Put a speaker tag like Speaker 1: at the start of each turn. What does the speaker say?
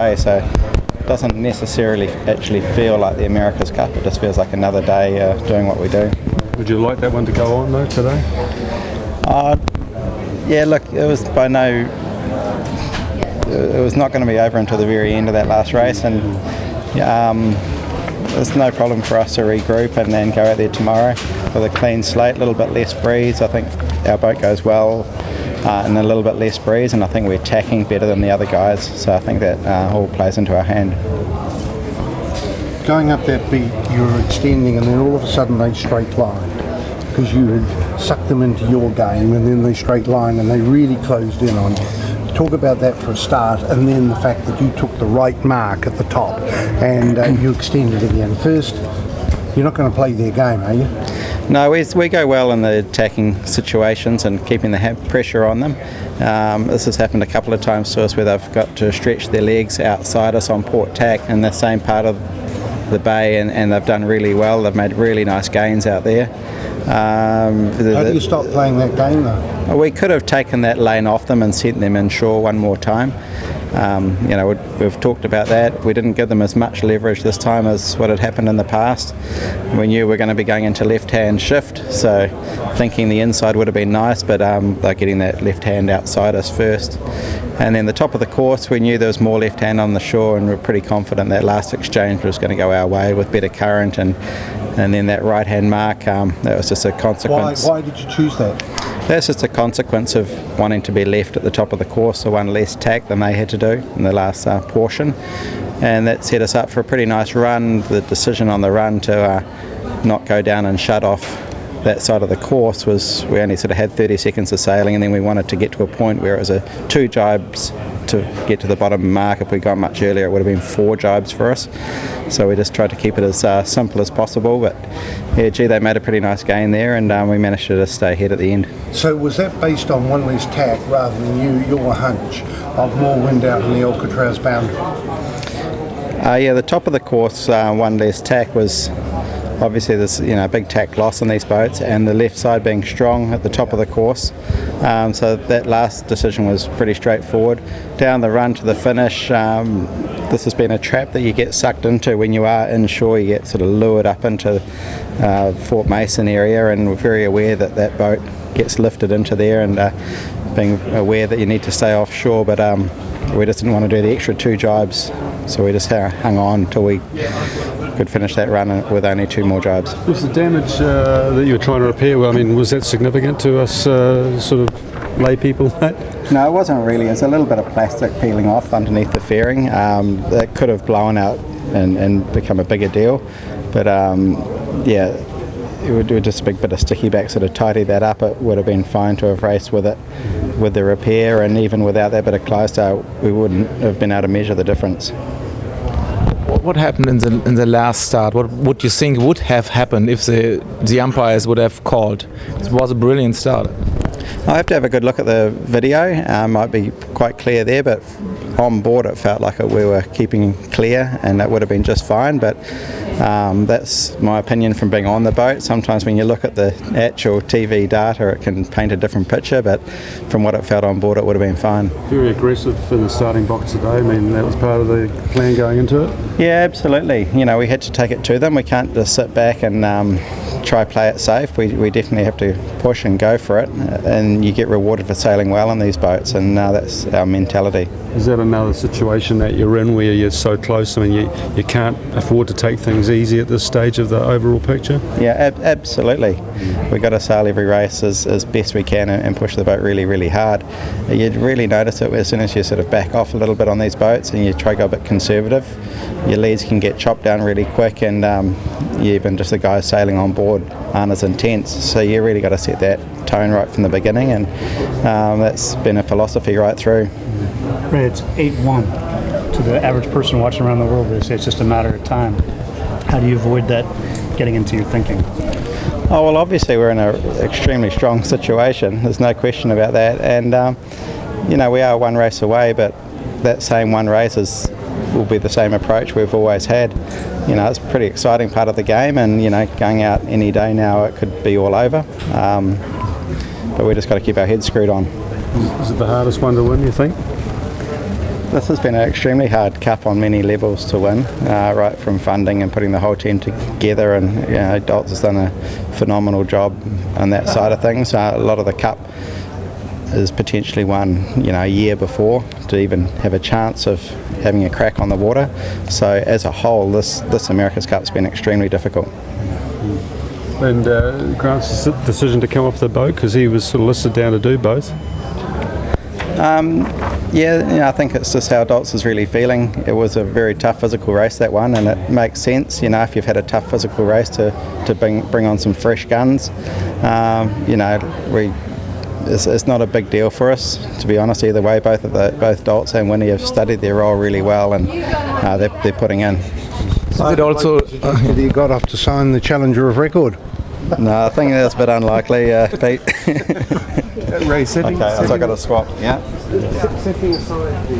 Speaker 1: So it doesn't necessarily actually feel like the America's Cup. It just feels like another day doing what we do.
Speaker 2: Would you like that one to go on though today?
Speaker 1: Yeah, look, it was not going to be over until the very end of that last race, and there's no problem for us to regroup and then go out there tomorrow with a clean slate, a little bit less breeze. I think our boat goes well and a little bit less breeze, and I think we're tacking better than the other guys, so I think that all plays into our hand.
Speaker 3: Going up that beat, you were extending, and then all of a sudden they straight lined because you had sucked them into your game, and then they straight lined and they really closed in on you. Talk about that for a start, and then the fact that you took the right mark at the top and you extended again. First, you're not going to play their game, are you?
Speaker 1: No, we go well in the attacking situations and keeping the pressure on them. This has happened a couple of times to us where they've got to stretch their legs outside us on port tack in the same part of the bay, and they've done really well. They've made really nice gains out there.
Speaker 3: How do you stop playing that game though?
Speaker 1: We could have taken that lane off them and sent them inshore one more time. We've talked about that. We didn't give them as much leverage this time as what had happened in the past. We knew we were going to be going into left-hand shift, so thinking the inside would have been nice, but they're getting that left hand outside us first. And then the top of the course, we knew there was more left hand on the shore, and we're pretty confident that last exchange was going to go our way with better current, and then that right hand mark, that was just a consequence.
Speaker 3: Why did you choose that?
Speaker 1: That's just a consequence of wanting to be left at the top of the course, so one less tack than they had to do in the last portion, and that set us up for a pretty nice run. The decision on the run to not go down and shut off that side of the course was we only sort of had 30 seconds of sailing, and then we wanted to get to a point where it was 2 jibes to get to the bottom mark. If we got much earlier, it would have been 4 jibes for us, so we just tried to keep it as simple as possible. But yeah, they made a pretty nice gain there, and we managed to just stay ahead at the end.
Speaker 3: So was that based on one less tack rather than your hunch of more wind out in the Alcatraz boundary?
Speaker 1: Yeah, the top of the course, one less tack was obviously there's a big tack loss on these boats, and the left side being strong at the top of the course. So that last decision was pretty straightforward. Down the run to the finish, this has been a trap that you get sucked into when you are inshore. You get sort of lured up into Fort Mason area, and we're very aware that that boat gets lifted into there, and being aware that you need to stay offshore, but we just didn't want to do the extra 2 jibes, so we just hung on until we could finish that run with only 2 more jibes.
Speaker 2: Was the damage that you were trying to repair, was that significant to us sort of lay people?
Speaker 1: No, it wasn't really. It's a little bit of plastic peeling off underneath the fairing. That could have blown out and become a bigger deal, but it would do just a big bit of sticky back, sort of tidy that up. It would have been fine to have raced with it with the repair, and even without that bit of close tail, we wouldn't have been able to measure the difference.
Speaker 4: What happened in the last start? What would you think would have happened if the umpires would have called? It was a brilliant start.
Speaker 1: I have to have a good look at the video. Might be quite clear there, but on board it felt like we were keeping clear, and that would have been just fine. But that's my opinion from being on the boat. Sometimes when you look at the actual TV data, it can paint a different picture, but from what it felt on board, it would have been fine.
Speaker 2: Very aggressive in the starting box today. That was part of the plan going into it?
Speaker 1: Yeah, absolutely. We had to take it to them. We can't just sit back and try play it safe. We definitely have to push and go for it, and you get rewarded for sailing well on these boats, and that's our mentality.
Speaker 2: Is that another situation that you're in where you're so close? You can't afford to take things easy at this stage of the overall picture?
Speaker 1: Yeah, absolutely. We've got to sail every race as best we can and push the boat really, really hard. You'd really notice it as soon as you sort of back off a little bit on these boats and you try to go a bit conservative. Your leads can get chopped down really quick, and even just the guys sailing on board aren't as intense. So you really got to set that tone right from the beginning, and that's been a philosophy right through.
Speaker 5: Ray, it's 8-1 to the average person watching around the world. They say it's just a matter of time. How do you avoid that getting into your thinking?
Speaker 1: Oh, well, obviously we're in an extremely strong situation. There's no question about that. And, we are one race away, but that same one race will be the same approach we've always had. It's a pretty exciting part of the game, and, going out any day now, it could be all over. But we just got to keep our heads screwed on.
Speaker 2: Is it the hardest one to win, you think?
Speaker 1: This has been an extremely hard cup on many levels to win, right from funding and putting the whole team together, and Daltz has done a phenomenal job on that side of things. A lot of the cup is potentially won, a year before to even have a chance of having a crack on the water. So as a whole, this America's Cup's been extremely difficult.
Speaker 2: And Grant's decision to come off the boat, because he was sort of listed down to do both.
Speaker 1: I think it's just how Daltz is really feeling. It was a very tough physical race, that one, and it makes sense, if you've had a tough physical race to bring on some fresh guns. It's not a big deal for us, to be honest, either way. Both Daltz and Winnie have studied their role really well, and they're putting in.
Speaker 4: Is it also
Speaker 3: He got off to sign the Challenger of Record.
Speaker 1: No, I think that's a bit unlikely, Pete.
Speaker 3: Ray, setting,
Speaker 1: Okay, so I've got to swap, yeah.
Speaker 3: setting aside the